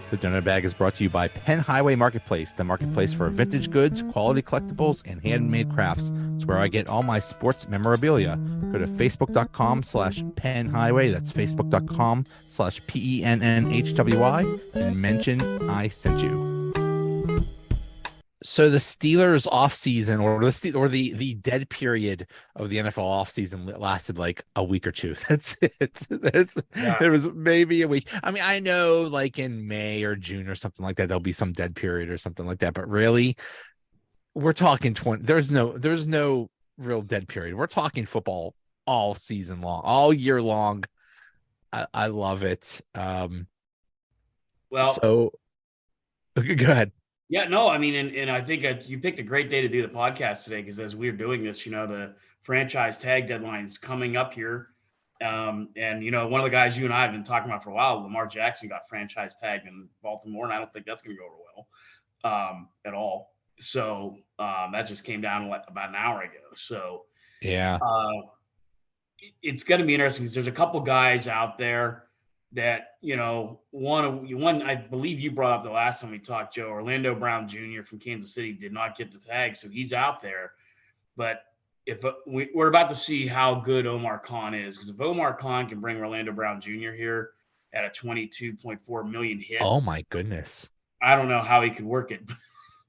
The Donut Bag is brought to you by Penn Highway Marketplace, the marketplace for vintage goods, quality collectibles, and handmade crafts. It's where I get all my sports memorabilia. Go to facebook.com/Penn Highway. That's facebook.com/PENNHWY and mention I sent you. So the Steelers offseason or the dead period of the NFL offseason lasted like a week or two. That's it. It was maybe a week. I mean, I know like in May or June or something like that, there'll be some dead period or something like that. But really, we're talking 20. There's no real dead period. We're talking football all season long, all year long. I love it. Well, So go ahead. yeah, no, I mean, and I think you picked a great day to do the podcast today because as we're doing this, the franchise tag deadline is coming up here. And, one of the guys you and I have been talking about for a while, Lamar Jackson got franchise tagged in Baltimore, and I don't think that's going to go over well at all. So that just came down about an hour ago. So Yeah. it's going to be interesting because there's a couple guys out there that one I believe you brought up the last time we talked, Joe. Orlando Brown Jr. from Kansas City did not get the tag, so he's out there. But if we're about to see how good Omar Khan is, because if Omar Khan can bring Orlando Brown Jr. here at a 22.4 million hit, Oh my goodness. I don't know how he could work it,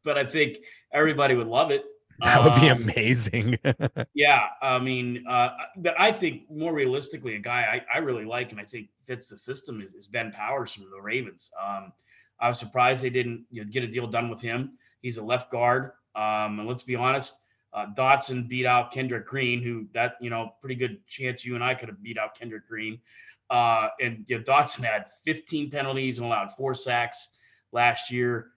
but I think everybody would love it. That would be amazing. Yeah, I mean, but I think more realistically, a guy I really like and I think fits the system is Ben Powers from the Ravens. I was surprised they didn't get a deal done with him. He's a left guard, and let's be honest, Dotson beat out Kendrick Green, who pretty good chance you and I could have beat out Kendrick Green. And Dotson had 15 penalties and allowed 4 sacks last year.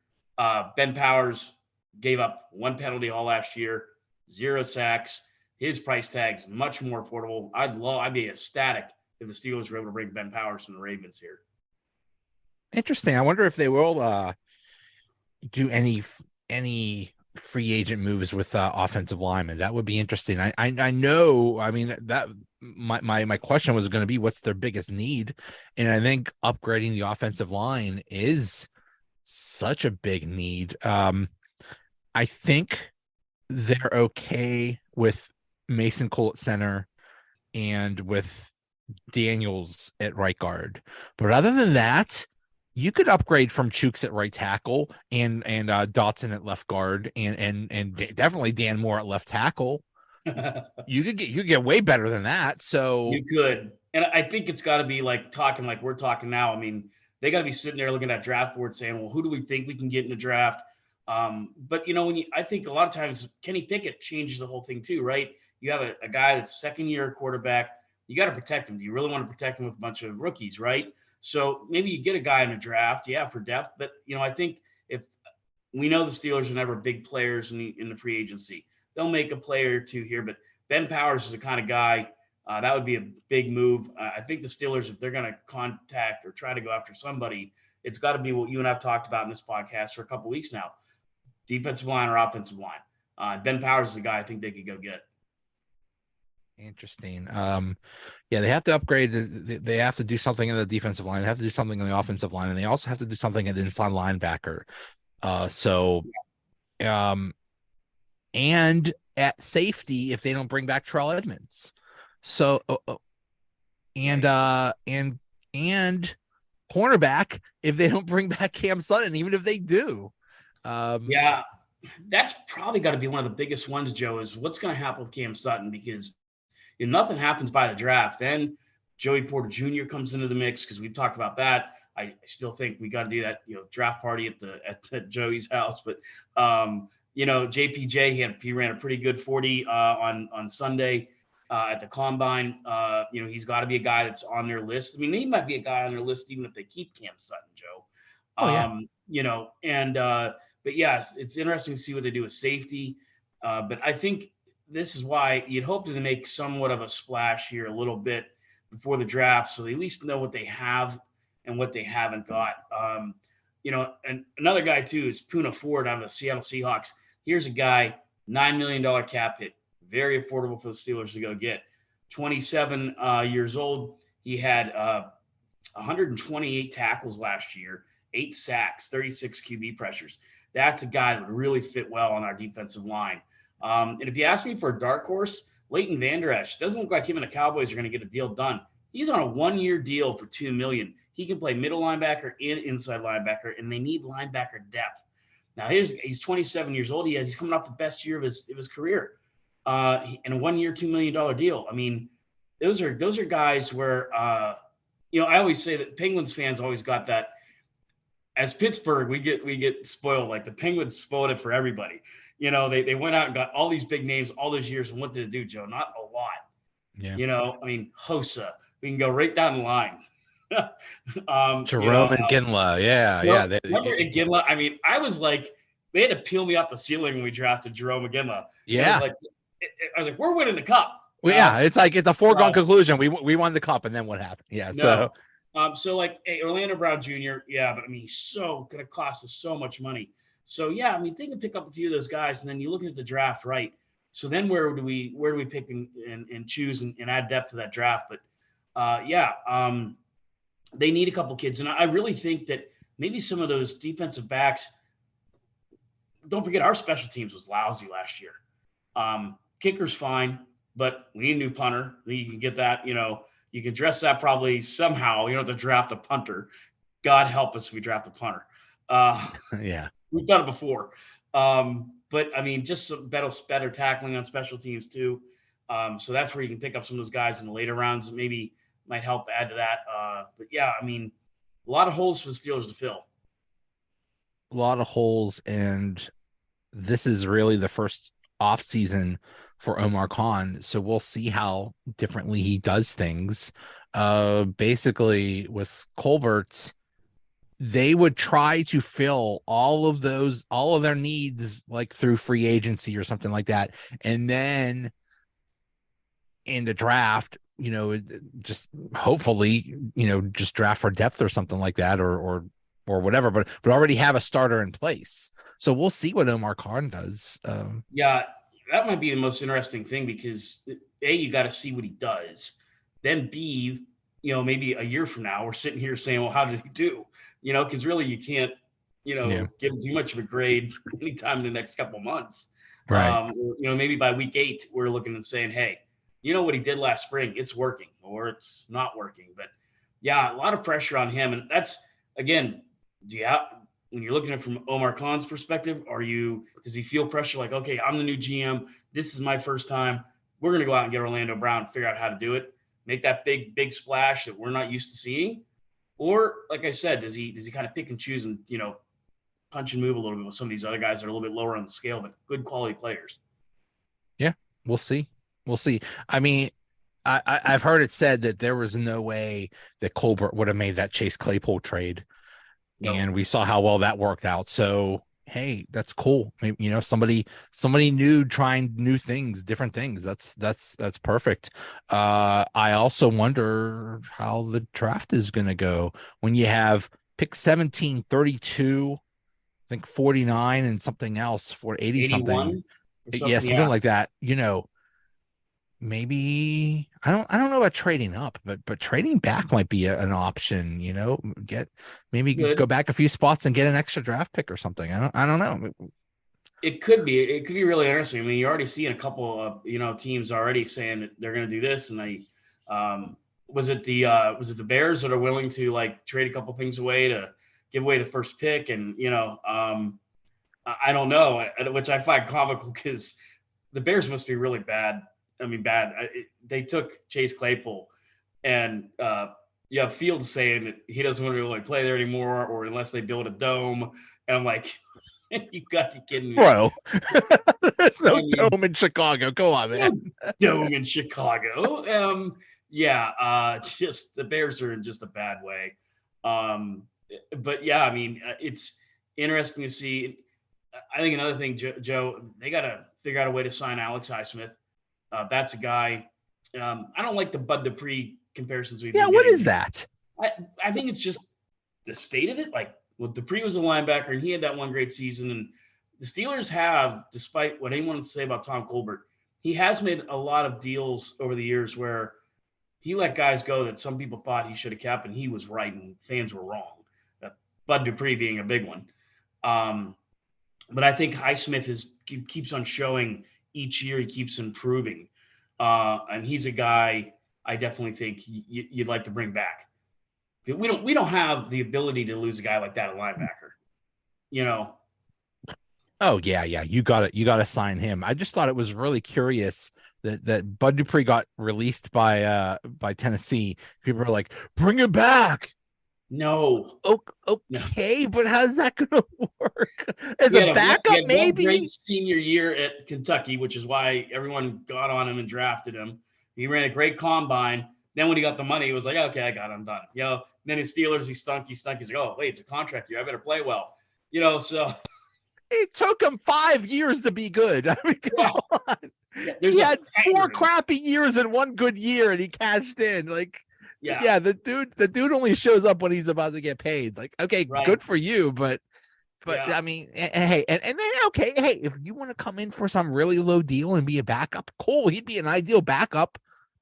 Ben Powers gave up 1 penalty all last year, 0 sacks. His price tag's much more affordable. I'd be ecstatic if the Steelers were able to bring Ben Powers from the Ravens here. Interesting. I wonder if they will do any free agent moves with offensive linemen. That would be interesting. I know. I mean, that my question was going to be, what's their biggest need? And I think upgrading the offensive line is such a big need. I think they're okay with Mason Cole at center and with Daniels at right guard. But other than that, you could upgrade from Chooks at right tackle and Dotson at left guard and definitely Dan Moore at left tackle. You could get way better than that. So you could. And I think it's got to be like talking like we're talking now. I mean, they got to be sitting there looking at draft board saying, well, who do we think we can get in the draft? But I think a lot of times Kenny Pickett changes the whole thing too, right? You have a guy that's second-year quarterback. You got to protect him. Do you really want to protect him with a bunch of rookies, right? So maybe you get a guy in the draft, for depth. But I think if we know the Steelers are never big players in the free agency, they'll make a player or two here. But Ben Powers is the kind of guy that would be a big move. I think the Steelers, if they're going to contact or try to go after somebody, it's got to be what you and I've talked about in this podcast for a couple of weeks now. Defensive line or offensive line. Ben Powers is the guy I think they could go get. Interesting. They have to upgrade. They have to do something in the defensive line. They have to do something in the offensive line, and they also have to do something at inside linebacker. And at safety if they don't bring back Terrell Edmonds. So, and cornerback if they don't bring back Cam Sutton, even if they do. That's probably got to be one of the biggest ones, Joe, is what's going to happen with Cam Sutton, because nothing happens by the draft. Then Joey Porter Jr. comes into the mix because we've talked about that. I still think we got to do that, draft party at Joey's house. But JPJ, he ran a pretty good 40 on Sunday at the combine. He's got to be a guy that's on their list. I mean, he might be a guy on their list even if they keep Cam Sutton, Joe. But yes, it's interesting to see what they do with safety. But I think this is why you'd hope to make somewhat of a splash here a little bit before the draft, so they at least know what they have and what they haven't got. And another guy too is Poona Ford out of the Seattle Seahawks. Here's a guy, $9 million cap hit, very affordable for the Steelers to go get. 27 years old. He had 128 tackles last year 8 sacks, 36 QB pressures. That's a guy that would really fit well on our defensive line. And if you ask me for a dark horse, Leighton Vander Esch doesn't look like him and the Cowboys are going to get a deal done. He's on a 1-year deal for $2 million. He can play middle linebacker and inside linebacker, and they need linebacker depth. Now he's 27 years old. He's coming off the best year of his career, in a 1-year, $2 million deal. I mean, those are guys where I always say that Penguins fans always got that. As Pittsburgh, we get spoiled. Like the Penguins spoiled it for everybody. They went out and got all these big names all those years. And what did it do, Joe? Not a lot. Yeah. I mean, Hosa. We can go right down the line. Jerome and Ginla. Yeah. Remember Ginla? I mean, I was like, they had to peel me off the ceiling when we drafted Jerome Ginla. Yeah. I was like, we're winning the cup. Well, yeah, it's a foregone conclusion. We won the cup, and then what happened? Yeah. No. So like Orlando Brown Jr. Yeah, but I mean, he's so going to cost us so much money. So yeah, I mean, if they can pick up a few of those guys, and then you're looking at the draft, right? So then where do we pick and choose and add depth to that draft? But they need a couple kids, and I really think that maybe some of those defensive backs. Don't forget, our special teams was lousy last year. Kicker's fine, but we need a new punter. You can get that. You can dress that probably somehow. You don't have to draft a punter. God help us if we draft a punter. Yeah. We've done it before. But, I mean, just some better tackling on special teams too. So that's where you can pick up some of those guys in the later rounds and maybe might help add to that. But, yeah, I mean, a lot of holes for the Steelers to fill. A lot of holes, and this is really the first off season for Omar Khan, so we'll see how differently he does things. Basically, with Colbert's, they would try to fill all of their needs, like through free agency or something like that, and then in the draft, just hopefully, just draft for depth or something like that, or whatever, but already have a starter in place. So we'll see what Omar Khan does. Yeah, that might be the most interesting thing because A, you got to see what he does. Then B, maybe a year from now, we're sitting here saying, well, how did he do? Because really you can't, give him too much of a grade anytime in the next couple of months. Right. Maybe by week 8, we're looking and saying, hey, what he did last spring, it's working or it's not working. But yeah, a lot of pressure on him. And that's, again, when you're looking at it from Omar Khan's perspective, does he feel pressure like, okay, I'm the new GM. This is my first time. We're going to go out and get Orlando Brown, figure out how to do it, make that big splash that we're not used to seeing. Or like I said, does he kind of pick and choose and, punch and move a little bit with some of these other guys that are a little bit lower on the scale, but good quality players? Yeah, we'll see. I mean, I've heard it said that there was no way that Colbert would have made that Chase Claypool trade. Nope. And we saw how well that worked out. So, hey, that's cool. Maybe, somebody new trying new things, different things. That's perfect. I also wonder how the draft is going to go when you have pick 17, 32, I think 49 and something else for 80 something. Yeah, something like that. Maybe I don't know about trading up, but trading back might be an option. Go back a few spots and get an extra draft pick or something. I don't know. It could be really interesting. I mean, you're already seeing a couple of teams already saying that they're going to do this, and they was it the Bears that are willing to like trade a couple things away to give away the first pick, and I don't know, which I find comical because the Bears must be really bad. I mean, bad. They took Chase Claypool, and you have Fields saying that he doesn't want to really play there anymore, or unless they build a dome. And I'm like, you got to be kidding me, bro. There's no dome in Chicago. Go on, man. No dome in Chicago. Just the Bears are in just a bad way. But yeah, I mean, it's interesting to see. I think another thing, Joe, they got to figure out a way to sign Alex Highsmith. That's a guy. I don't like the Bud Dupree comparisons we've. Yeah, what is that? I think it's just the state of it. Like, well, Dupree was a linebacker, and he had that one great season. And the Steelers have, despite what anyone would say about Tom Colbert, he has made a lot of deals over the years where he let guys go that some people thought he should have kept, and he was right, and fans were wrong. Bud Dupree being a big one. Um, but I think Highsmith keeps on showing each year. He keeps improving, and he's a guy I definitely think you'd like to bring back. We don't have the ability to lose a guy like that at linebacker. You know, Oh yeah, yeah. You gotta sign him. I just thought it was really curious that Bud Dupree got released by Tennessee. People are like, bring him back. no, no. Okay, but how's that gonna work? As He a had he backup, had one great maybe? senior year at Kentucky, which is why everyone got on him and drafted him. He ran a great combine. Then when he got the money, he was like, okay, I got it, I'm done. Then his Steelers, he stunk. He's like, oh, wait, it's a contract year. I better play well. So It took him 5 years to be good. I mean, come yeah, on. yeah, He there's a had four pattern. crappy years and one good year, and he cashed in. Like, Yeah, yeah, the dude only shows up when he's about to get paid. Like, okay, right. good for you, but Yeah, I mean, hey, and then okay, hey, if you want to come in for some really low deal and be a backup, cool, he'd be an ideal backup.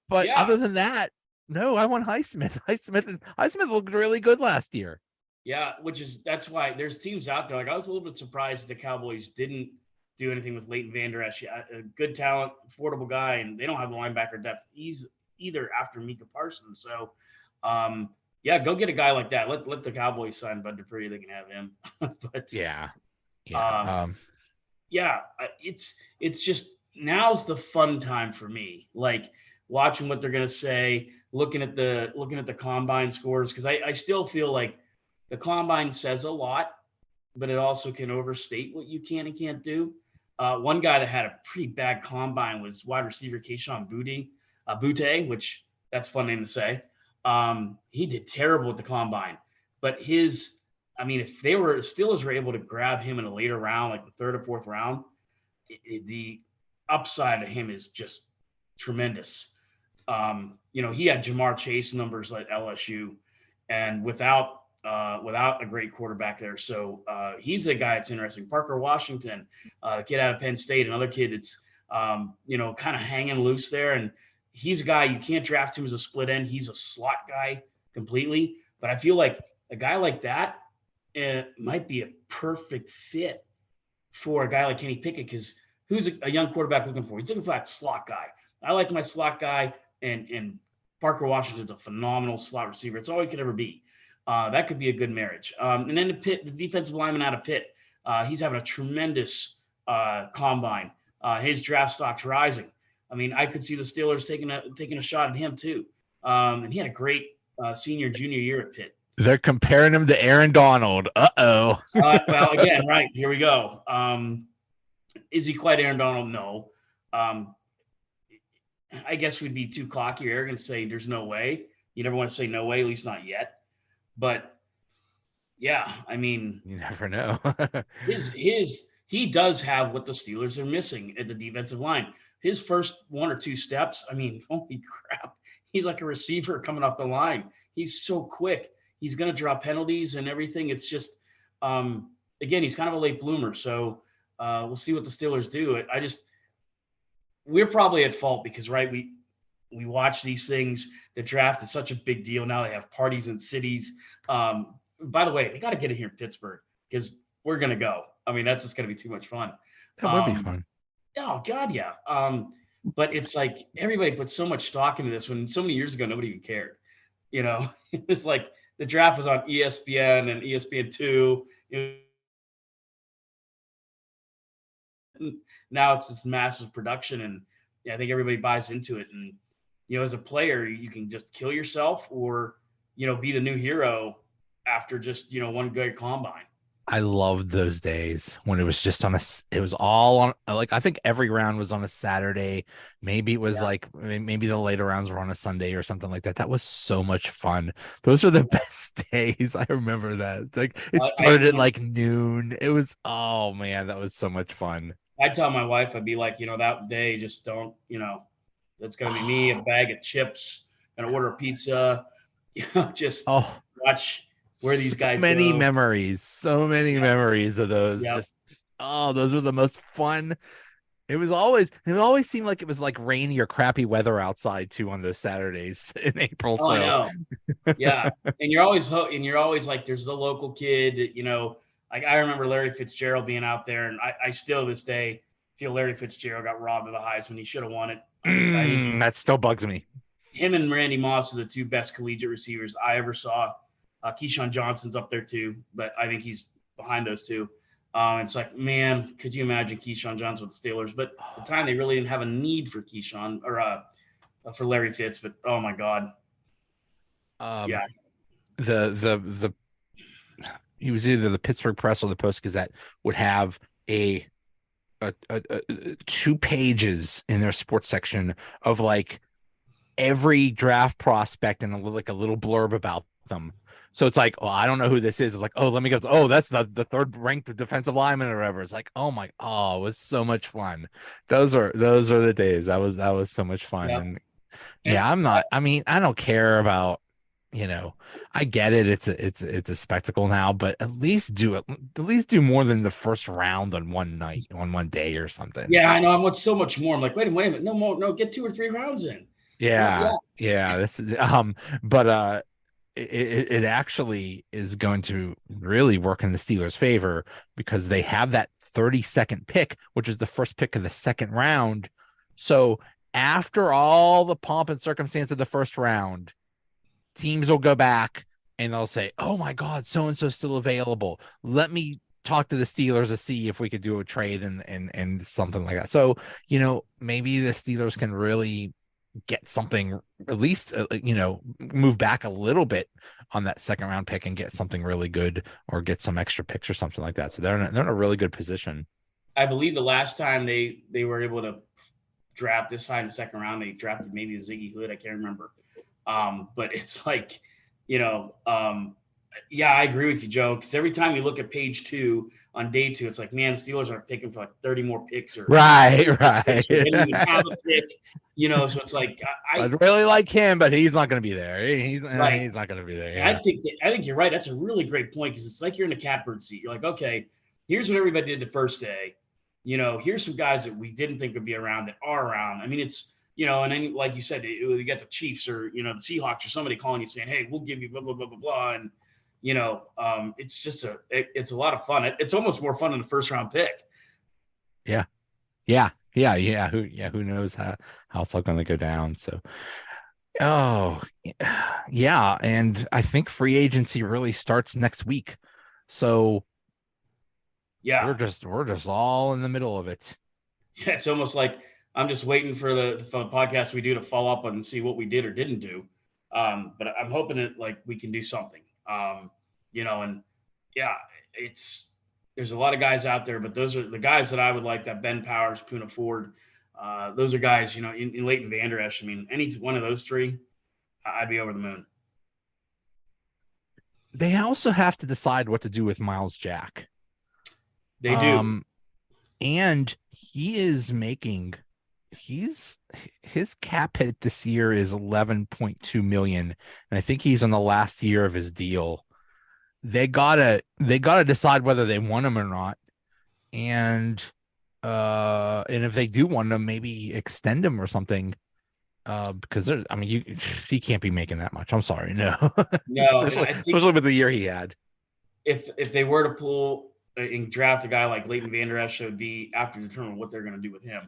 But yeah, other than that, no, I want Highsmith. Highsmith looked really good last year. yeah. That's why there's teams out there. Like I was a little bit surprised the Cowboys didn't do anything with Leighton Vander Esch. A good talent, affordable guy, and they don't have the linebacker depth either after Micah Parsons. So, yeah, go get a guy like that. Let the Cowboys sign Bud Dupree. They can have him. but Yeah, yeah. um, yeah, it's just now's the fun time for me. Like watching what they're gonna say, looking at the combine scores because I still feel like the combine says a lot, but it also can overstate what you can and can't do. One guy that had a pretty bad combine was wide receiver Kayshon Butte, which that's a fun name to say. He did terrible with the combine, but I mean, if Steelers were able to grab him in a later round, like the third or fourth round, the upside of him is just tremendous. He had Jamar Chase numbers at LSU, and without a great quarterback there, so he's a guy that's interesting. Parker Washington, the kid out of Penn State, another kid that's kind of hanging loose there, and he's a guy you can't draft him as a split end. He's a slot guy completely, but I feel like a guy like that might be a perfect fit for a guy like Kenny Pickett because who's a young quarterback looking for? He's looking for that slot guy. I like my slot guy, and Parker Washington's a phenomenal slot receiver. It's all he could ever be. That could be a good marriage. And then the defensive lineman out of Pitt, he's having a tremendous combine. His draft stock's rising. I mean, I could see the Steelers taking a shot at him too. And he had a great senior and junior year at Pitt. They're comparing him to Aaron Donald. Uh-oh. Well, again, right, here we go. Is he quite Aaron Donald? No. I guess we'd be too cocky or arrogant to say there's no way. You never want to say no way, at least not yet. But yeah, I mean, You never know. he does have what the Steelers are missing at the defensive line. His first one or two steps, I mean, holy crap. He's like a receiver coming off the line. He's so quick. He's going to draw penalties and everything. It's just, again, he's kind of a late bloomer. So we'll see what the Steelers do. We're probably at fault because, right, we watch these things. The draft is such a big deal. Now they have parties in cities. By the way, they got to get it here in Pittsburgh because we're going to go. I mean, that's just going to be too much fun. That would be fun. Oh, God, yeah. But it's like everybody put so much stock into this when so many years ago, nobody even cared. It was like the draft was on ESPN and ESPN2. Now it's this massive production, and I think everybody buys into it. And as a player, you can just kill yourself, or be the new hero after just one good combine. I loved those days when it was just it was all on, like, I think every round was on a Saturday. Maybe it was maybe the later rounds were on a Sunday or something like that. That was so much fun. Those are the best days. I remember that. Like, it started at like noon. It was, oh man, that was so much fun. I tell my wife, I'd be like, that day, just don't, that's going to be me, a bag of chips, gonna order a pizza, just watch where these guys many go. memories, so many memories of those. Yep. Just those were the most fun. it always seemed like it was like rainy or crappy weather outside too on those Saturdays in April. Oh, I So know. Yeah, and you're always like, there's the local kid that, like I remember Larry Fitzgerald being out there, and I still to this day feel Larry Fitzgerald got robbed of the Heisman. He should have won it. I think that still bugs me. him and Randy Moss are the two best collegiate receivers I ever saw. Keyshawn Johnson's up there too, but I think he's behind those two. It's like, man, could you imagine Keyshawn Johnson with the Steelers? But at the time, they really didn't have a need for Keyshawn or for Larry Fitz. But oh my God, Um, yeah, the he was either the Pittsburgh Press or the Post Gazette would have a 2 pages in their sports section of like every draft prospect and like a little blurb about them. So it's like, I don't know who this is. It's like, let me go. Oh, that's the third ranked defensive lineman or whatever. It's like, it was so much fun. Those are the days. That was so much fun. yeah. And And yeah, I mean, I don't care about, I get it. It's a spectacle now, but at least do more than the first round on one night, on one day or something. yeah, I know. I'm so much more. I'm like, wait a minute, no more, no, get 2 or 3 rounds in. Yeah, Yeah, yeah. But it actually is going to really work in the Steelers' favor because they have that 32nd pick, which is the first pick of the second round. So after all the pomp and circumstance of the first round, teams will go back and they'll say, "Oh my God, so and so still available. Let me talk to the Steelers to see if we could do a trade and something like that." So maybe the Steelers can really get something, at least move back a little bit on that second round pick and get something really good, or get some extra picks or something like that. So they're in a really good position. I believe the last time they were able to draft this high in the second round, they drafted maybe Ziggy Hood. I can't remember. But it's like, yeah, I agree with you, Joe. Because every time you look at page 2 on day 2, it's like, man, the Steelers are picking for like 30 more picks or Right, picks, right. or they didn't even have a pick. So it's like I'd really like him, but he's not going to be there. He's right. he's not going to be there. And I Yeah. think you're right. That's a really great point because it's like you're in the catbird seat. You're like, okay, here's what everybody did the first day. Here's some guys that we didn't think would be around that are around. I mean, it's and then like you said, you get the Chiefs or the Seahawks or somebody calling you saying, hey, we'll give you blah blah blah blah blah, and it's just it's a lot of fun. It's almost more fun than the first round pick. Yeah. Yeah. Yeah. Yeah. Who knows how it's all going to go down. So, oh, yeah. And I think free agency really starts next week. So Yeah, we're just all in the middle of it. yeah. It's almost like I'm just waiting for the podcast we do to follow up and see what we did or didn't do. But I'm hoping that like we can do something. And yeah, there's a lot of guys out there, but those are the guys that I would like. That Ben Powers, Puna Ford, those are guys. In Leighton Vander Esch. I mean, any one of those three, I'd be over the moon. They also have to decide what to do with Miles Jack. They do. And he is making his cap hit this year is 11.2 million, and I think he's on the last year of his deal. They gotta decide whether they want him or not, and if they do want him, maybe extend him or something. Because he can't be making that much. I'm sorry, no. No, especially with the year he had. If they were to pull and draft a guy like Leighton Vander Esch, it would be after determining what they're going to do with him.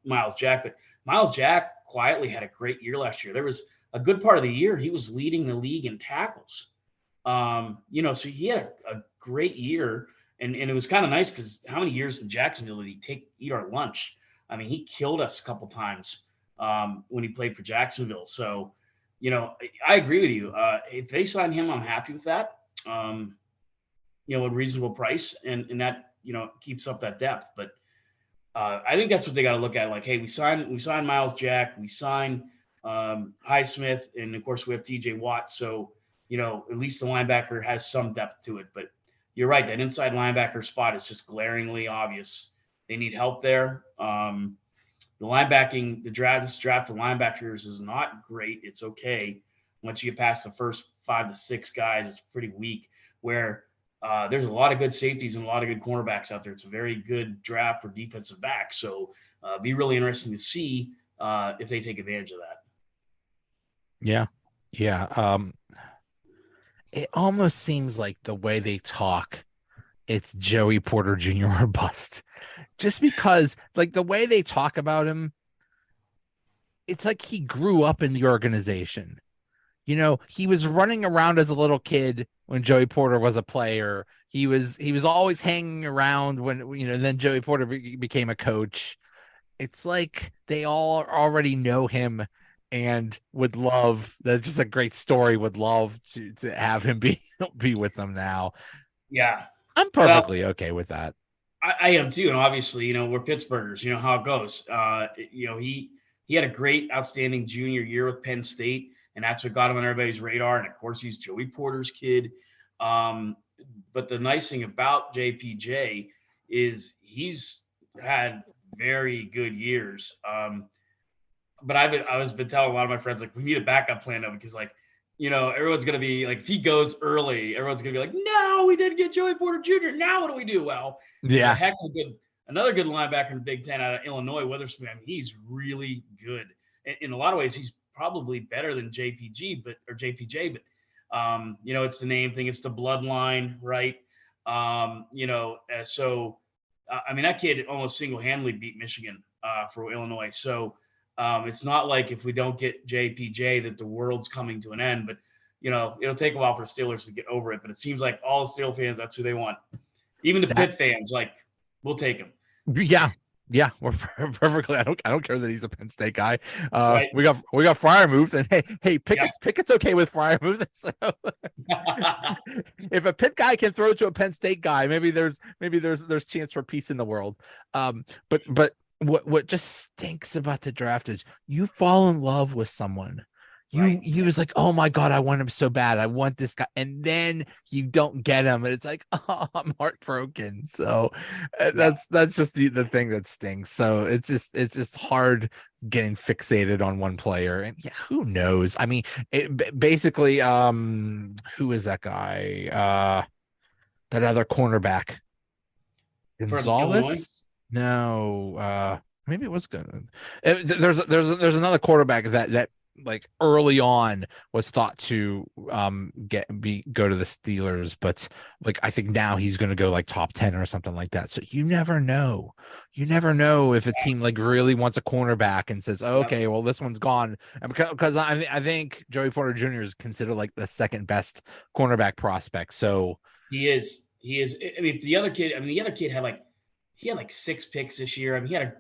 Miles Jack, but Miles Jack quietly had a great year last year. There was a good part of the year he was leading the league in tackles. So he had a great year, and it was kind of nice because how many years in Jacksonville did he eat our lunch? I mean, he killed us a couple times when he played for Jacksonville. So, I agree with you. If they sign him, I'm happy with that. A reasonable price, and that keeps up that depth. But I think that's what they got to look at. Like, hey, we signed Miles Jack, we signed Highsmith, and of course we have T.J. Watt. So at least the linebacker has some depth to it. But you're right, that inside linebacker spot is just glaringly obvious. They need help there. This draft for linebackers is not great. It's okay. Once you get past the first 5 to 6 guys, it's pretty weak. Where there's a lot of good safeties and a lot of good cornerbacks out there. It's a very good draft for defensive backs. So be really interesting to see if they take advantage of that. Yeah. Yeah. It almost seems like the way they talk, it's Joey Porter Jr. or bust. Just because, like, the way they talk about him, it's like he grew up in the organization. He was running around as a little kid when Joey Porter was a player. He was always hanging around when, then Joey Porter became a coach. It's like they all already know him and would love, that's just a great story, would love to have him be with them now. Yeah. I'm Well, perfectly okay with that. I am too, and obviously, we're Pittsburghers. You know how it goes. He had a great, outstanding junior year with Penn State, and that's what got him on everybody's radar. And of course, he's Joey Porter's kid. Um, but the nice thing about JPJ is he's had very good years. But I was been telling a lot of my friends, like, we need a backup plan of it, because, like, everyone's gonna be like, if he goes early, everyone's gonna be like, no, we didn't get Joey Porter Jr. Now what do we do? Well, there's a Yeah. heck of another good linebacker in the Big Ten out of Illinois, Witherspoon. I mean, he's really good. In a lot of ways, he's probably better than JPJ, but it's the name thing, it's the bloodline, right? I mean, that kid almost single-handedly beat Michigan for Illinois. So it's not like if we don't get JPJ that the world's coming to an end, but it'll take a while for the Steelers to get over it. But it seems like all the Steel fans, that's who they want. Even the That Pitt fans, like, we'll take him. Yeah. Yeah, we're perfectly. I don't care that he's a Penn State guy. Right. We got Freiermuth, and hey, Yeah. Pickett's okay with Freiermuth. So if a Pitt guy can throw to a Penn State guy, maybe there's chance for peace in the world. But what just stinks about the draft is you fall in love with someone. You was like, oh my God, I want him so bad. I want this guy. And then you don't get him. And it's like, oh, I'm heartbroken. So that's just the thing that stings. So it's just hard getting fixated on one player. And yeah, who knows? I mean, basically, who is that guy? That other cornerback. From Illinois. Gonzalez? No, maybe it was good. There's another quarterback that like early on was thought to go to the Steelers, but like I think now he's going to go like top 10 or something like that. So you never know. You never know if a team like really wants a cornerback and says, oh, okay, well this one's gone, and because I think Joey Porter Jr. is considered like the second best cornerback prospect. So He is. I mean, the other kid had like 6 picks this year. I mean, he had an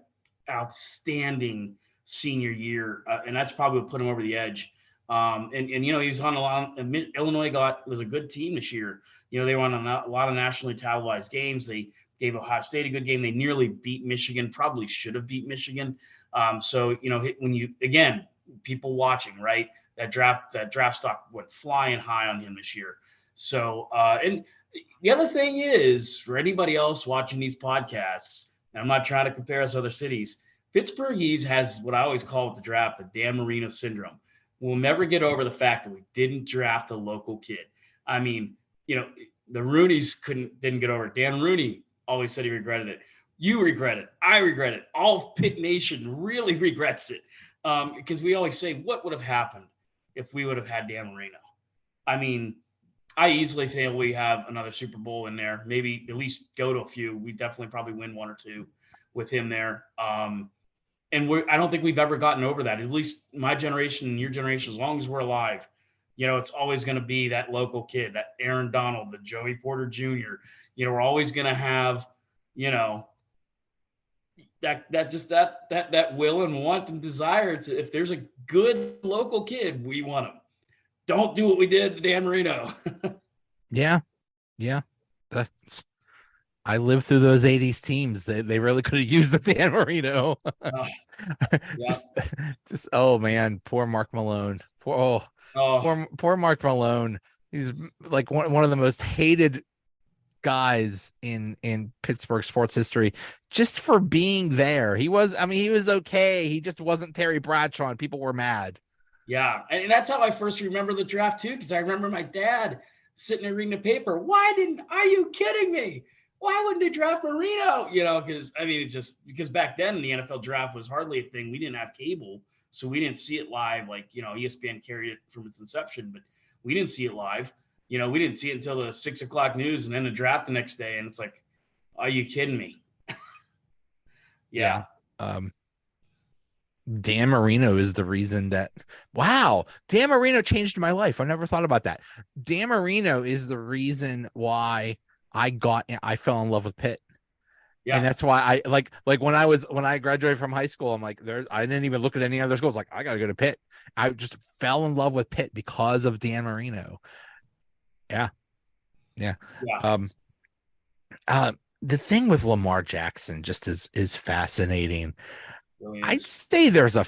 outstanding senior year, and that's probably what put him over the edge. And he was on a lot. Illinois was a good team this year. They won a lot of nationally televised games. They gave Ohio State a good game. They nearly beat Michigan. Probably should have beat Michigan. So when you, again, people watching, right? That draft stock went flying high on him this year. So and the other thing is, for anybody else watching these podcasts, and I'm not trying to compare us to other cities, Pittsburghese has what I always call with the draft, the Dan Marino syndrome. We'll never get over the fact that we didn't draft a local kid. I mean, the Rooneys didn't get over it. Dan Rooney always said he regretted it. You regret it. I regret it. All Pitt Nation really regrets it, because we always say, what would have happened if we would have had Dan Marino? I mean, I easily think we have another Super Bowl in there, maybe at least go to a few. We definitely probably win 1 or 2 with him there. And I don't think we've ever gotten over that. At least my generation and your generation, as long as we're alive, it's always going to be that local kid, that Aaron Donald, the Joey Porter Jr. We're always going to have, that will and want and desire to, if there's a good local kid, we want him. Don't do what we did to Dan Marino. yeah. I lived through those 80s teams. They really could have used the Dan Marino. Just oh man, poor Mark Malone. Poor Mark Malone. He's like one of the most hated guys in Pittsburgh sports history, just for being there. He was okay. He just wasn't Terry Bradshaw, and people were mad. Yeah, and that's how I first remember the draft too, because I remember my dad sitting there reading the paper. Are you kidding me? Why wouldn't they draft Marino? Because I mean, it's just because back then the NFL draft was hardly a thing. We didn't have cable, so we didn't see it live. Like, ESPN carried it from its inception, but we didn't see it live. We didn't see it until the 6 o'clock news and then the draft the next day. And it's like, are you kidding me? Yeah. Dan Marino is the reason that, wow, Dan Marino changed my life. I never thought about that. Dan Marino is the reason why I fell in love with Pitt. Yeah. And that's why I like when I graduated from high school, I'm like, I didn't even look at any other schools. Like, I got to go to Pitt. I just fell in love with Pitt because of Dan Marino. Yeah. Yeah. The thing with Lamar Jackson just is fascinating. Really I'd is. say there's a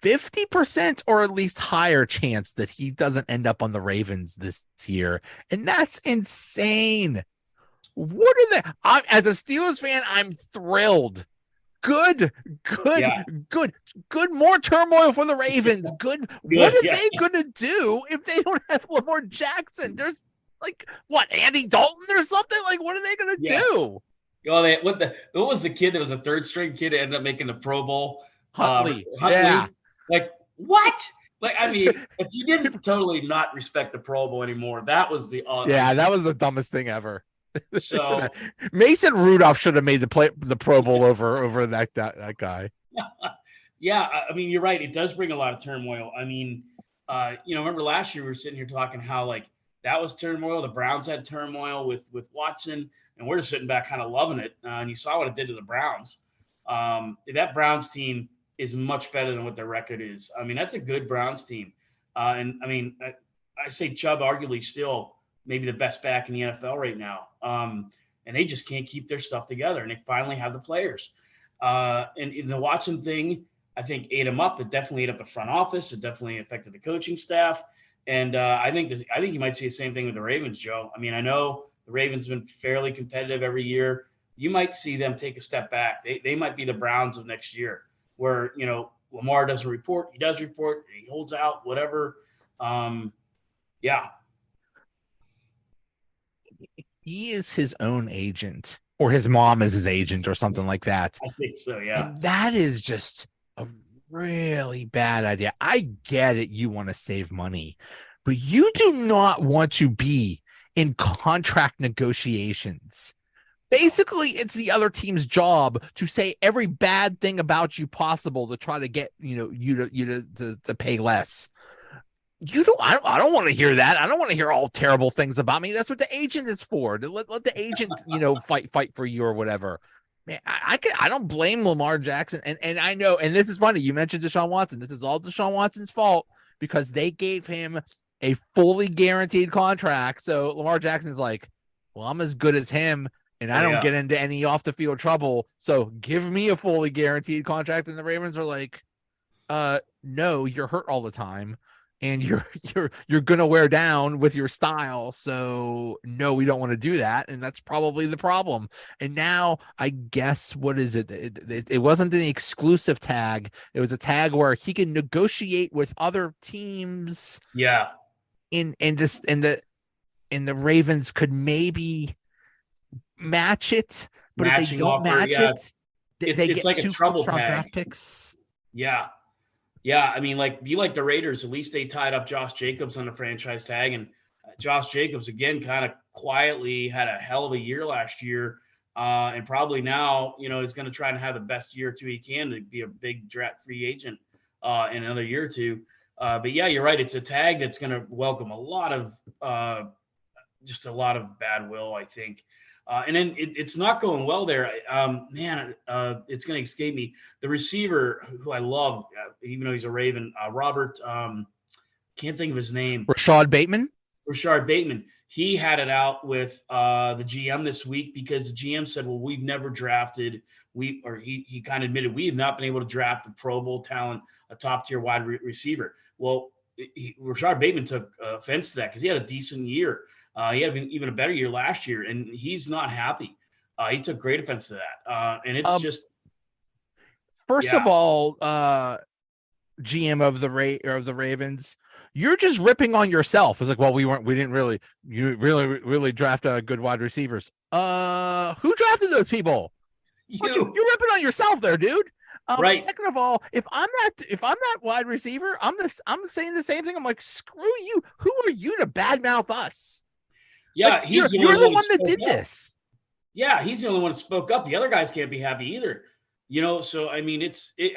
50% or at least higher chance that he doesn't end up on the Ravens this year. And that's insane. What are they? As a Steelers fan, I'm thrilled. Good. Yeah. More turmoil for the Ravens. Good. What Good. are Yeah. they going to do if they don't have Lamar Jackson? There's like, what, Andy Dalton or something? Like, what are they going to Yeah. do? What was the kid that was a third string kid that ended up making the Pro Bowl? Huntley. Huntley. Yeah. Like, what? Like, I mean, if you didn't totally not respect the Pro Bowl anymore, that was the that was the dumbest thing ever. So Mason Rudolph should have made the Pro Bowl over that guy. Yeah, I mean, you're right. It does bring a lot of turmoil. I mean, remember last year we were sitting here talking how like that was turmoil. The Browns had turmoil with Watson, and we're just sitting back kind of loving it. And you saw what it did to the Browns. That Browns team is much better than what their record is. I mean, that's a good Browns team. And I mean, I say Chubb arguably still maybe the best back in the NFL right now. And they just can't keep their stuff together. And they finally have the players. And in the Watson thing, I think ate them up. It definitely ate up the front office. It definitely affected the coaching staff. And I think you might see the same thing with the Ravens, Joe. I mean, I know the Ravens have been fairly competitive every year. You might see them take a step back. They might be the Browns of next year, where Lamar doesn't report, he does report, he holds out, whatever. Yeah. He is his own agent, or his mom is his agent, or something like that. I think so, yeah. And that is just a really bad idea. I get it. You want to save money, but you do not want to be in contract negotiations. Basically, it's the other team's job to say every bad thing about you possible to try to get you to pay less. I don't want to hear that. I don't want to hear all terrible things about me. That's what the agent is for. To let the agent, fight for you or whatever. Man, I don't blame Lamar Jackson. And I know, and this is funny. You mentioned Deshaun Watson. This is all Deshaun Watson's fault because they gave him a fully guaranteed contract. So Lamar Jackson's like, well, I'm as good as him and I don't get into any off the field trouble. So give me a fully guaranteed contract. And the Ravens are like, no, you're hurt all the time. And you're gonna wear down with your style, so no, we don't want to do that, and that's probably the problem. And now I guess what is it? It wasn't the exclusive tag; it was a tag where he can negotiate with other teams. Yeah, and the Ravens could maybe match it, but if they don't match it, they get like 2 first-round draft picks. Yeah. Yeah, I mean, be like the Raiders. At least they tied up Josh Jacobs on the franchise tag, and Josh Jacobs again kind of quietly had a hell of a year last year, and probably now is going to try and have the best year or two he can to be a big draft free agent in another year or two. But yeah, you're right. It's a tag that's going to welcome a lot of bad will, I think. And then it's not going well there. It's going to escape me. The receiver who I love, even though he's a Raven, Robert, can't think of his name. Rashad Bateman. He had it out with the GM this week because the GM said, well, we've never drafted, he kind of admitted we have not been able to draft a Pro Bowl talent, a top tier wide receiver. Well, Rashad Bateman took offense to that because he had a decent year. He had even a better year last year, and he's not happy. He took great offense to that. And it's just. First of all, GM of the Ravens, you're just ripping on yourself. It's like, well, we didn't really, you really draft good wide receivers. Who drafted those people? You You're ripping on yourself there, dude. right. Second of all, if I'm that wide receiver, I'm saying the same thing. I'm like, screw you. Who are you to badmouth us? Like Yeah, he's the you're only the one who one that spoke did up. this. Yeah, he's the only one who spoke up. The other guys can't be happy either. So I mean,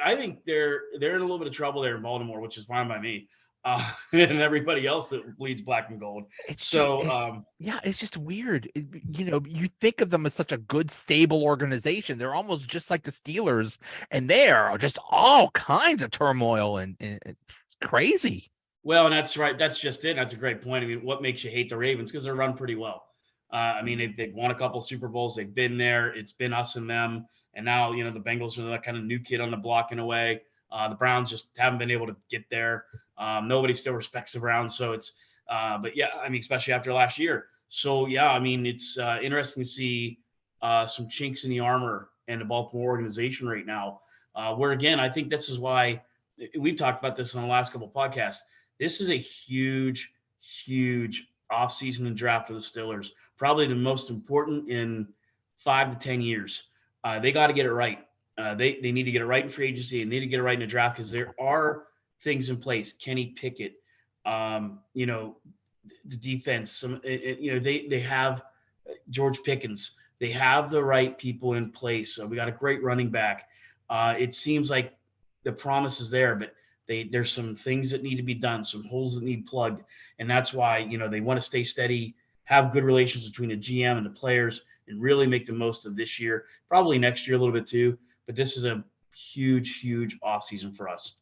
I think they're in a little bit of trouble there in Baltimore, which is fine by me, and everybody else that bleeds black and gold. It's just So yeah, it's just weird. You think of them as such a good, stable organization. They're almost just like the Steelers, and they are just all kinds of turmoil and it's crazy. well, and that's right. That's just it. That's a great point. I mean, what makes you hate the Ravens? Because they're run pretty well. I mean, they've won a couple Super Bowls. They've been there. It's been us and them. And now, the Bengals are that kind of new kid on the block in a way. The Browns just haven't been able to get there. Nobody still respects the Browns. So but yeah, I mean, especially after last year. So yeah, I mean, it's interesting to see some chinks in the armor and the Baltimore organization right now. Where again, I think this is why we've talked about this on the last couple of podcasts. This is a huge, huge offseason and draft for the Steelers. Probably the most important in 5 to 10 years. They got to get it right. They need to get it right in free agency and need to get it right in the draft because there are things in place. Kenny Pickett, the defense. They have George Pickens. They have the right people in place. So we got a great running back. It seems like the promise is there, but there's some things that need to be done, some holes that need plugged, and that's why they want to stay steady, have good relations between the GM and the players, and really make the most of this year, probably next year a little bit too. But this is a huge, huge offseason for us.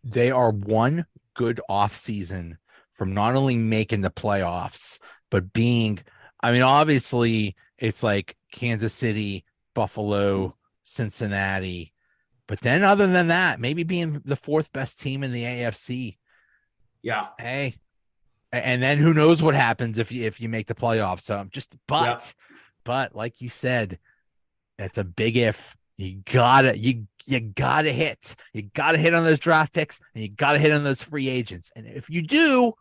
They are one good off season from not only making the playoffs, but being, I mean, obviously it's like Kansas City, Buffalo, Cincinnati. But then other than that, maybe being the fourth best team in the AFC. Yeah. Hey, and then who knows what happens if you make the playoffs. So but like you said, that's a big if. You gotta hit. You gotta hit on those draft picks and you gotta hit on those free agents. And if you do,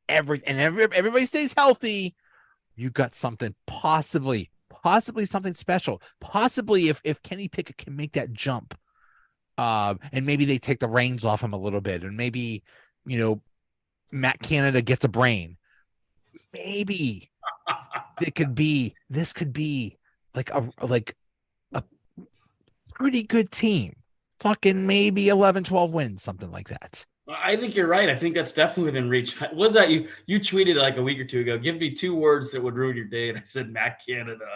everybody stays healthy, you got something possibly something special. Possibly if Kenny Pickett can make that jump. And maybe they take the reins off him a little bit, and maybe, Matt Canada gets a brain. Maybe this could be like a pretty good team. Talking maybe 11, 12 wins, something like that. I think you're right. I think that's definitely within reach. Was that you tweeted like a week or two ago, give me 2 words that would ruin your day, and I said Matt Canada.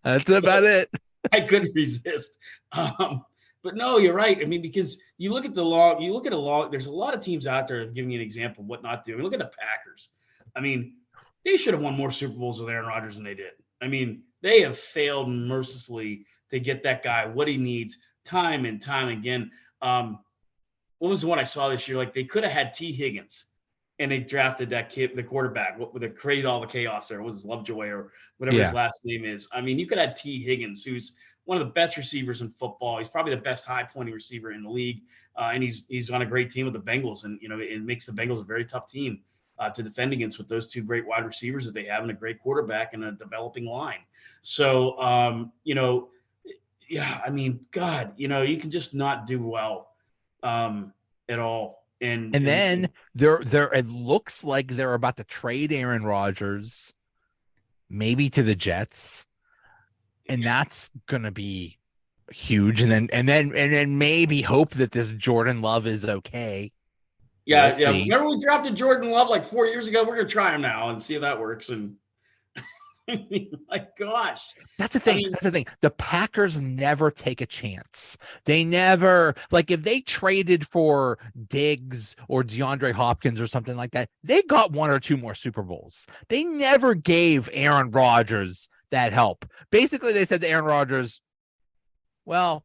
That's about it. I couldn't resist. But no, you're right. I mean, because you look at there's a lot of teams out there giving you an example of what not to do. I mean, look at the Packers. I mean, they should have won more Super Bowls with Aaron Rodgers than they did. I mean, they have failed mercilessly to get that guy what he needs time and time again. What was the one I saw this year? Like they could have had T. Higgins, and they drafted that kid, the quarterback, with all the chaos there. It was Lovejoy or whatever his last name is. I mean, you could have T. Higgins, who's one of the best receivers in football. He's probably the best high-pointing receiver in the league, and he's on a great team with the Bengals, and it makes the Bengals a very tough team to defend against with those 2 great wide receivers that they have and a great quarterback and a developing line. So, yeah, I mean, God, you can just not do well at all. And then it looks like they're about to trade Aaron Rodgers, maybe to the Jets, and that's gonna be huge. And then maybe hope that this Jordan Love is okay. Yeah, yeah. Remember we drafted Jordan Love like 4 years ago? We're gonna try him now and see if that works. And I mean, my gosh. That's the thing. That's the thing. The Packers never take a chance. They never, like, if they traded for Diggs or DeAndre Hopkins or something like that, they got 1 or 2 more Super Bowls. They never gave Aaron Rodgers that help. Basically, they said to Aaron Rodgers, well,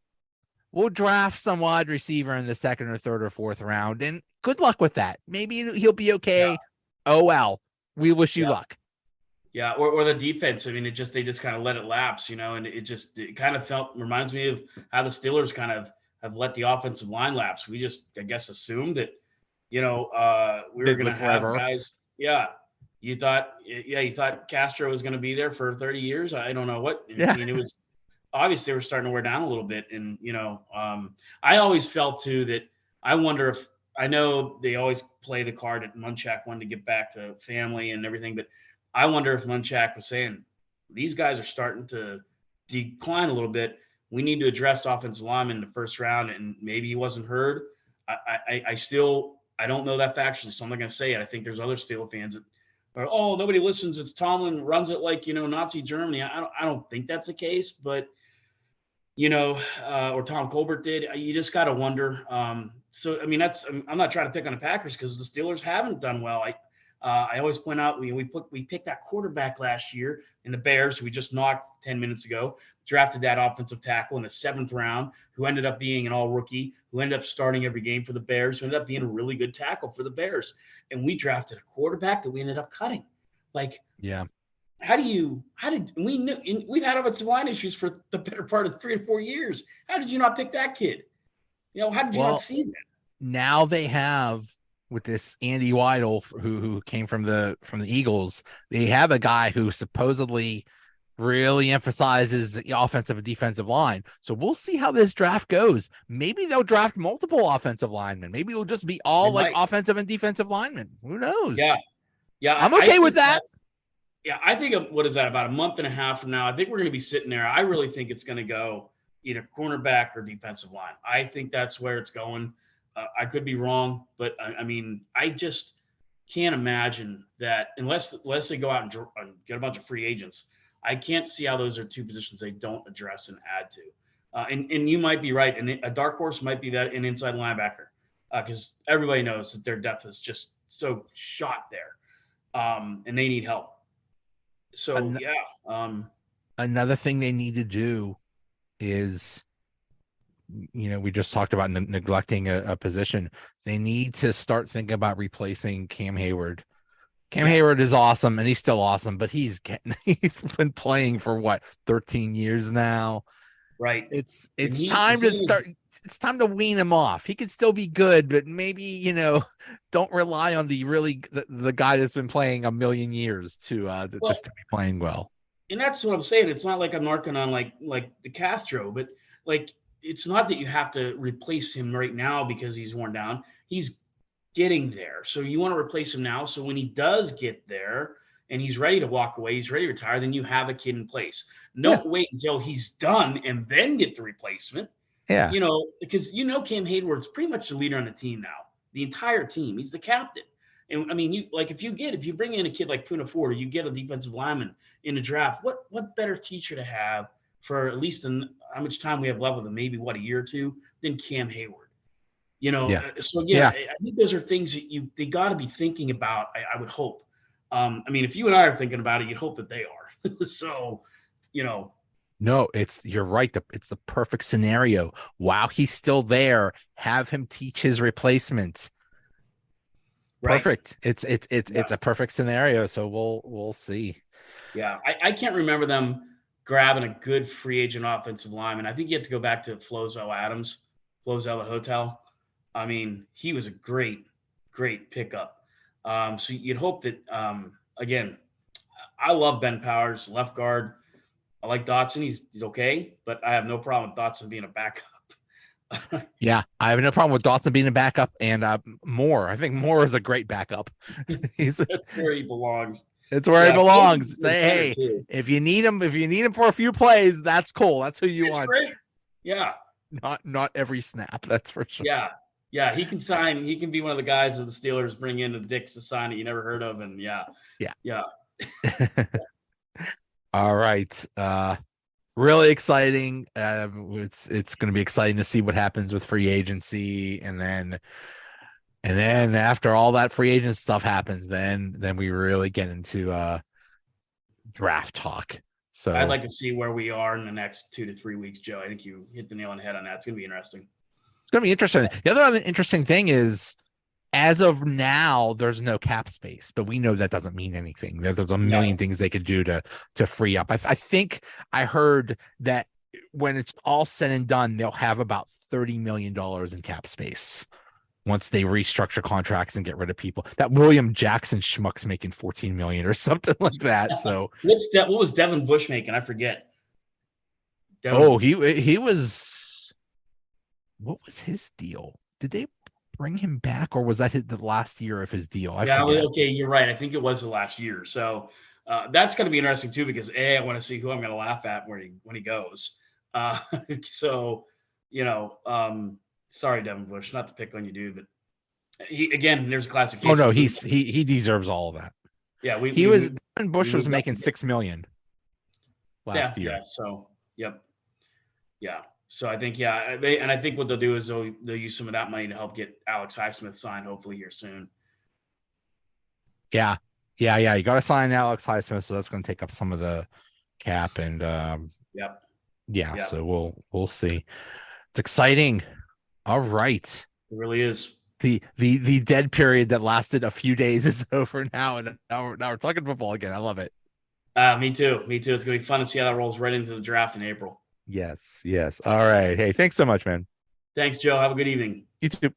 we'll draft some wide receiver in the 2nd or 3rd or 4th round, and good luck with that. Maybe he'll be okay. Yeah. Oh, well, we wish you luck. Yeah, or the defense. I mean, they just kind of let it lapse, and it kind of reminds me of how the Steelers kind of have let the offensive line lapse. We just, I guess, assumed that, we were They'd going to live have forever. guys. You thought Castro was going to be there for 30 years. I don't know what. I Yeah. mean, it was obvious they were starting to wear down a little bit. And, I always felt too that I wonder if, I know they always play the card that Munchak wanted to get back to family and everything, but I wonder if Munchak was saying, these guys are starting to decline a little bit. We need to address offensive linemen in the first round, and maybe he wasn't heard. I don't know that factually, so I'm not going to say it. I think there's other Steelers fans that are, oh, nobody listens. It's Tomlin runs it like Nazi Germany. I don't think that's the case, but or Tom Colbert did. You just got to wonder. So I mean, I'm not trying to pick on the Packers because the Steelers haven't done well. I always point out we picked that quarterback last year in the Bears, who we just knocked 10 minutes ago, drafted that offensive tackle in the 7th round, who ended up being an all rookie, who ended up starting every game for the Bears, who ended up being a really good tackle for the Bears. And we drafted a quarterback that we ended up cutting. Like, Yeah. how did we knew we've had offensive line issues for the better part of 3 or 4 years? How did you not pick that kid? How did you not Well, see that? now they have with this Andy Weidel who came from the Eagles, they have a guy who supposedly really emphasizes the offensive and defensive line. So we'll see how this draft goes. Maybe they'll draft multiple offensive linemen. Maybe it'll just be They all like might. offensive and defensive linemen. Who Yeah, knows? yeah. I'm I okay with think that. that. Yeah, I think what is that? About a month and a half from now, I think we're going to be sitting there. I really think it's going to go either cornerback or defensive line. I think that's where it's going. I could be wrong, but I mean, I just can't imagine that unless they go out and get a bunch of free agents. I can't see how those are two positions they don't address and add to. And you might be right, and a dark horse might be that an inside linebacker, because everybody knows that their depth is just so shot there, and they need help. So An- yeah, Another thing they need to do is, we just talked about neglecting a position. They need to start thinking about replacing Cam Hayward. Cam yeah, Hayward is awesome, and he's still awesome, but he's been playing for what, 13 years now. right. And It's he time his to thing is start. It's time to wean him off. He can still be good, but maybe don't rely on the guy that's been playing a million years to well, still be playing well. and that's what I'm saying. It's not like I'm marking on like the Castro, but like it's not that you have to replace him right now because he's worn down. He's getting there. So you want to replace him now. So when he does get there and he's ready to walk away, he's ready to retire, then you have a kid in place. Yeah, Don't wait until he's done and then get the replacement. yeah, Because Cam Hayward's pretty much the leader on the team now, the entire team. He's the captain. And I mean, if you bring in a kid like Puna Ford, or you get a defensive lineman in the draft, what better teacher to have for at least how much time we have left with him, maybe a year or two, than Cam Hayward. yeah, So again, yeah. I think those are things that they got to be thinking about. I would hope. I mean, if you and I are thinking about it, you'd hope that they are. So, you know, No, you're right. It's the perfect scenario. While he's still there, have him teach his replacements. right? Perfect. It's Yeah, a perfect scenario. So we'll see. yeah. I can't remember them grabbing a good free agent offensive lineman. I think you have to go back to Flozo Adams, Flozo Hotel. I mean, he was a great pickup. So you'd hope that again, I love Ben Powers, left guard. I like Dotson. He's okay, but I have no problem with Dotson being a backup. Yeah, I have no problem with Dotson being a backup and Moore. I think Moore is a great backup. He's That's where he belongs. It's where he Yeah, Flo's belongs. a good Say, center hey, too. if you need him for a few plays, that's cool. That's who you It's want. great. Yeah, Not every snap, that's for sure. yeah, yeah. He can sign. He can be one of the guys that the Steelers bring in the Dicks to sign that you never heard of, and yeah, Yeah. yeah, All right. Really exciting. It's going to be exciting to see what happens with free agency, and then after all that free agent stuff happens, then we really get into draft talk. I'd So like to see where we are in the next 2 to 3 weeks, Joe. I think you hit the nail on the head on that. It's gonna be interesting. it's going to be interesting. The other interesting thing is, as of now, there's no cap space, but we know that doesn't mean anything. There's a No, million things they could do to free up. I think I heard that when it's all said and done, they'll have about $30 million in cap space once they restructure contracts and get rid of people. That William Jackson schmuck's making 14 million or something like that. So What was Devin Bush making? I forget. oh, he was, what was his deal? Did they bring him back, or was that the last year of his deal? I forget. Okay, you're right. I think it was the last year. So that's going to be interesting too, because I want to see who I'm going to laugh at when he goes. Uh, so, sorry, Devin Bush, not to pick on you, dude, but there's a classic Oh case. no, he deserves all of that. Yeah, Devin Bush was making 6 million last year. Yeah. So, yep. Yeah. So I think, I think what they'll do is they'll use some of that money to help get Alex Highsmith signed, hopefully here soon. Yeah. You got to sign Alex Highsmith, so that's going to take up some of the cap, and Yep. so we'll see. It's exciting. All right. It really is. The dead period that lasted a few days is over now, and now we're talking football again. I love it. Me too. It's gonna be fun to see how that rolls right into the draft in April. Yes. All right. Hey, thanks so much, man. Thanks, Joe. Have a good evening. You too.